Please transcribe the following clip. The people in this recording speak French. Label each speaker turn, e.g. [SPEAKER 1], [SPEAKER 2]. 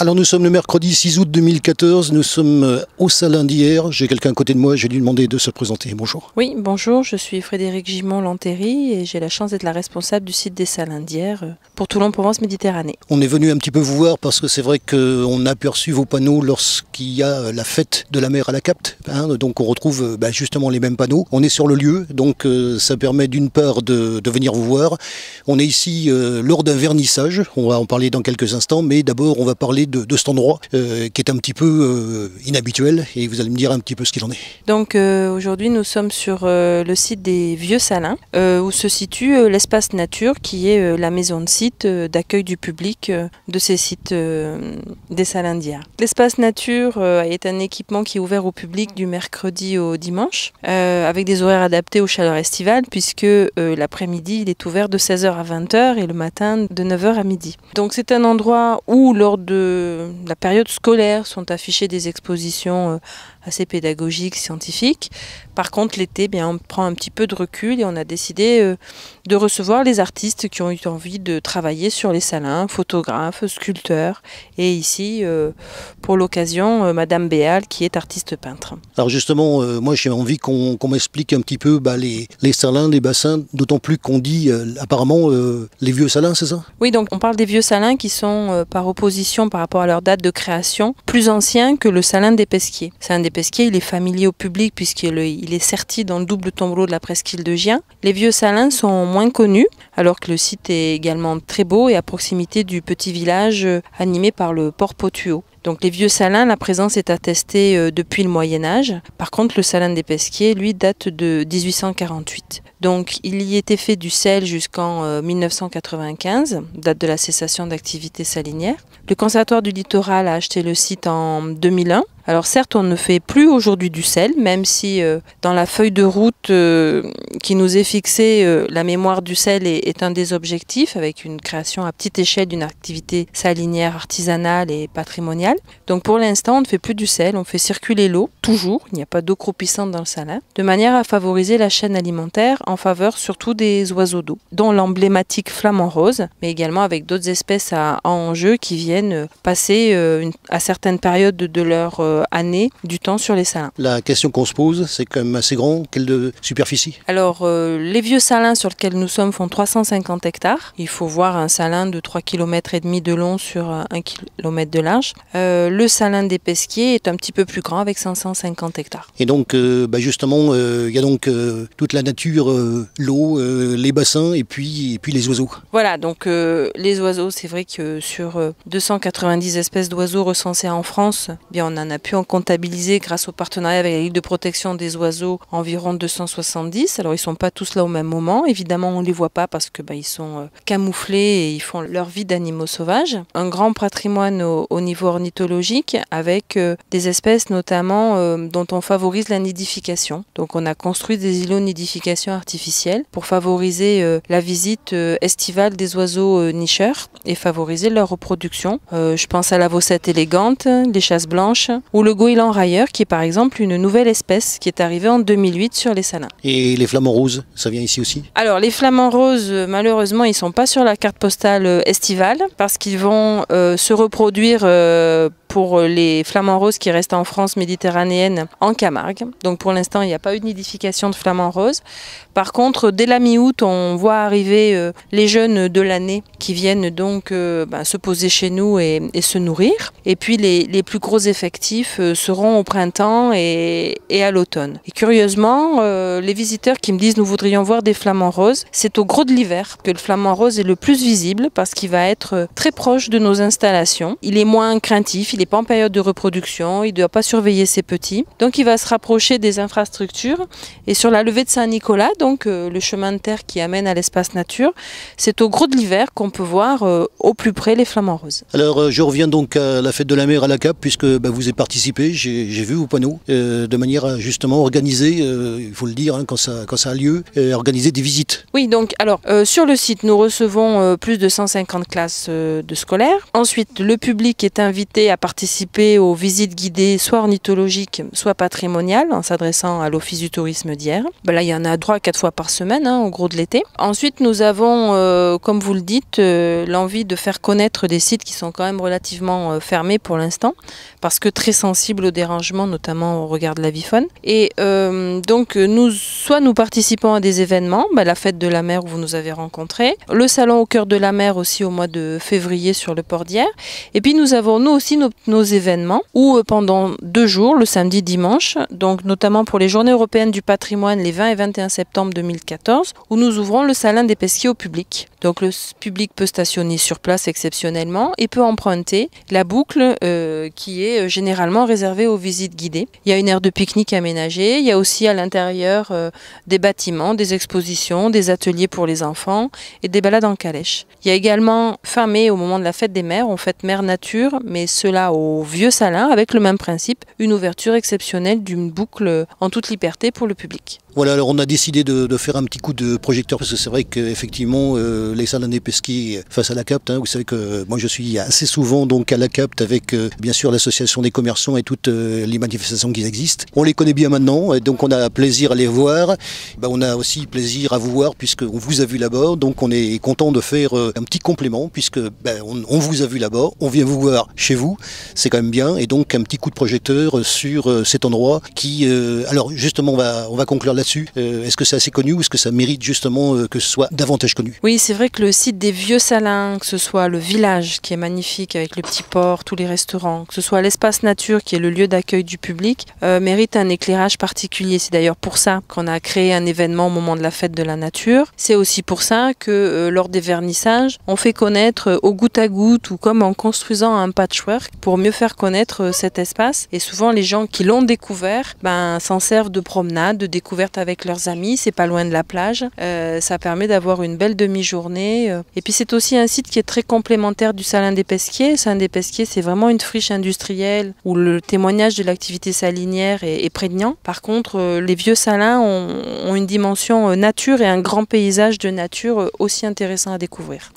[SPEAKER 1] Alors nous sommes le mercredi 6 août 2014, nous sommes au Salin d'hier. J'ai quelqu'un à côté de moi, j'ai lui demander de se présenter. Bonjour.
[SPEAKER 2] Oui, bonjour, je suis Frédéric Gimon-Lantéry et j'ai la chance d'être la responsable du site des Salins d'hier pour Toulon-Provence Méditerranée.
[SPEAKER 1] On est venu un petit peu vous voir parce que c'est vrai qu'on a aperçu vos panneaux lorsqu'il y a la fête de la mer à la Capte. Donc on retrouve justement les mêmes panneaux. On est sur le lieu, donc ça permet d'une part de venir vous voir. On est ici lors d'un vernissage, on va en parler dans quelques instants, mais d'abord on va parler de cet endroit qui est un petit peu inhabituel et vous allez me dire un petit peu ce qu'il en est.
[SPEAKER 2] Donc aujourd'hui nous sommes sur le site des Vieux Salins où se situe l'espace nature qui est la maison de site d'accueil du public de ces sites des Salins d'hier. L'espace nature est un équipement qui est ouvert au public du mercredi au dimanche avec des horaires adaptés aux chaleurs estivales puisque l'après-midi il est ouvert de 16h à 20h et le matin de 9h à midi. Donc c'est un endroit où lors de la période scolaire sont affichées des expositions assez pédagogiques, scientifiques. Par contre l'été, on prend un petit peu de recul et on a décidé de recevoir les artistes qui ont eu envie de travailler sur les salins, photographes, sculpteurs. Et ici, pour l'occasion, Madame Béal qui est artiste peintre.
[SPEAKER 1] Alors justement, moi j'ai envie qu'on m'explique un petit peu les salins, les bassins, d'autant plus qu'on dit apparemment les vieux salins, c'est ça?
[SPEAKER 2] Oui, donc on parle des vieux salins qui sont par opposition par rapport à leur date de création, plus anciens que le salin des Pesquiers. Le salin des Pesquiers, il est familier au public puisqu'il est serti dans le double tombereau de la presqu'île de Gien. Les vieux salins sont moins connus, alors que le site est également très beau et à proximité du petit village animé par le port Potuau. Donc les vieux salins, la présence est attestée depuis le Moyen-Âge. Par contre, le salin des Pesquiers, lui, date de 1848. Donc il y était fait du sel jusqu'en 1995, date de la cessation d'activité salinière. Le Conservatoire du littoral a acheté le site en 2001. Alors certes, on ne fait plus aujourd'hui du sel, même si dans la feuille de route qui nous est fixée, la mémoire du sel est un des objectifs, avec une création à petite échelle d'une activité salinière artisanale et patrimoniale. Donc pour l'instant, on ne fait plus du sel, on fait circuler l'eau, toujours, il n'y a pas d'eau croupissante dans le salin, de manière à favoriser la chaîne alimentaire en faveur surtout des oiseaux d'eau, dont l'emblématique flamant rose, mais également avec d'autres espèces à enjeu qui viennent passer à certaines périodes de leur année du temps sur les salins.
[SPEAKER 1] La question qu'on se pose, c'est quand même assez grand. Quelle superficie?
[SPEAKER 2] Alors, les vieux salins sur lesquels nous sommes font 350 hectares. Il faut voir un salin de 3,5 km de long sur 1 km de large. Le salin des Pesquiers est un petit peu plus grand avec 550 hectares.
[SPEAKER 1] Et donc, justement, il y a donc toute la nature, l'eau, les bassins et puis les oiseaux. Voilà,
[SPEAKER 2] donc les oiseaux, c'est vrai que sur 290 espèces d'oiseaux recensées en France, on en a pu en comptabiliser grâce au partenariat avec la Ligue de protection des oiseaux environ 270. Alors ils ne sont pas tous là au même moment. Évidemment, on ne les voit pas parce que ils sont camouflés et ils font leur vie d'animaux sauvages. Un grand patrimoine au niveau ornithologique avec des espèces notamment dont on favorise la nidification. Donc on a construit des îlots de nidification artificiels pour favoriser la visite estivale des oiseaux nicheurs et favoriser leur reproduction. Je pense à la vaucette élégante, les chasses blanches ou le goéland railleur qui est par exemple une nouvelle espèce qui est arrivée en 2008 sur les salins.
[SPEAKER 1] Et les flamants roses, ça vient ici aussi?
[SPEAKER 2] Alors les flamants roses, malheureusement, ils ne sont pas sur la carte postale estivale parce qu'ils vont se reproduire pour les flamants roses qui restent en France méditerranéenne en Camargue. Donc pour l'instant, il n'y a pas eu de nidification de flamants roses. Par contre, dès la mi-août, on voit arriver les jeunes de l'année qui viennent donc se poser chez nous et se nourrir. Et puis les plus gros effectifs seront au printemps et à l'automne. Et curieusement, les visiteurs qui me disent nous voudrions voir des flamants roses, c'est au gros de l'hiver que le flamant rose est le plus visible parce qu'il va être très proche de nos installations. Il est moins craintif, il n'est pas en période de reproduction, il ne doit pas surveiller ses petits. Donc il va se rapprocher des infrastructures. Et sur la levée de Saint-Nicolas, donc le chemin de terre qui amène à l'espace nature, c'est au gros de l'hiver qu'on peut voir au plus près les flamants roses.
[SPEAKER 1] Alors je reviens donc à la fête de la mer à la Capte puisque vous avez participé, j'ai vu vos panneaux, de manière à justement organiser, il faut le dire quand ça a lieu, organiser des visites.
[SPEAKER 2] Oui, donc alors sur le site nous recevons plus de 150 classes de scolaires. Ensuite le public est invité à participer participer aux visites guidées soit ornithologiques, soit patrimoniales, en s'adressant à l'Office du tourisme d'Hyères. Là, il y en a 3 à 4 fois par semaine, au gros de l'été. Ensuite, nous avons, comme vous le dites, l'envie de faire connaître des sites qui sont quand même relativement fermés pour l'instant, parce que très sensibles aux dérangements, notamment au regard de l'avifaune. Et donc, soit nous participons à des événements, la fête de la mer où vous nous avez rencontrés, le salon au cœur de la mer aussi au mois de février sur le port d'Hyères. Et puis nous avons nous aussi nos événements où pendant 2 jours, le samedi, dimanche, donc notamment pour les Journées européennes du patrimoine les 20 et 21 septembre 2014, où nous ouvrons le salin des pesquiers au public. Donc le public peut stationner sur place exceptionnellement et peut emprunter la boucle qui est généralement réservée aux visites guidées. Il y a une aire de pique-nique aménagée, il y a aussi à l'intérieur des bâtiments, des expositions, des ateliers pour les enfants et des balades en calèche. Il y a également fin mai, au moment de la fête des mers, on fête mer nature, mais cela au vieux salin avec le même principe, une ouverture exceptionnelle d'une boucle en toute liberté pour le public.
[SPEAKER 1] Voilà, alors on a décidé de faire un petit coup de projecteur parce que c'est vrai qu'effectivement les salins des pesquiers face à la Capte, vous savez que moi je suis assez souvent donc à la Capte avec bien sûr l'association des commerçants et toutes les manifestations qui existent. On les connaît bien maintenant et donc on a plaisir à les voir. On a aussi plaisir à vous voir puisque on vous a vu là-bas, donc on est content de faire un petit complément puisque on vous a vu là-bas, on vient vous voir chez vous, c'est quand même bien et donc un petit coup de projecteur sur cet endroit qui, alors justement on va conclure là-dessus. Est-ce que c'est assez connu ou est-ce que ça mérite justement que ce soit davantage connu?
[SPEAKER 2] Oui, c'est vrai que le site des vieux salins, que ce soit le village qui est magnifique avec le petit port, tous les restaurants, que ce soit l'espace nature qui est le lieu d'accueil du public, mérite un éclairage particulier. C'est d'ailleurs pour ça qu'on a créé un événement au moment de la fête de la nature. C'est aussi pour ça que lors des vernissages, on fait connaître au goutte à goutte ou comme en construisant un patchwork pour mieux faire connaître cet espace. Et souvent les gens qui l'ont découvert s'en servent de promenade, de découverte avec leurs amis, c'est pas loin de la plage, ça permet d'avoir une belle demi-journée. Et puis c'est aussi un site qui est très complémentaire du salin des pesquiers. Le salin des pesquiers, c'est vraiment une friche industrielle où le témoignage de l'activité salinière est prégnant. Par contre, les vieux salins ont une dimension nature et un grand paysage de nature aussi intéressant à découvrir.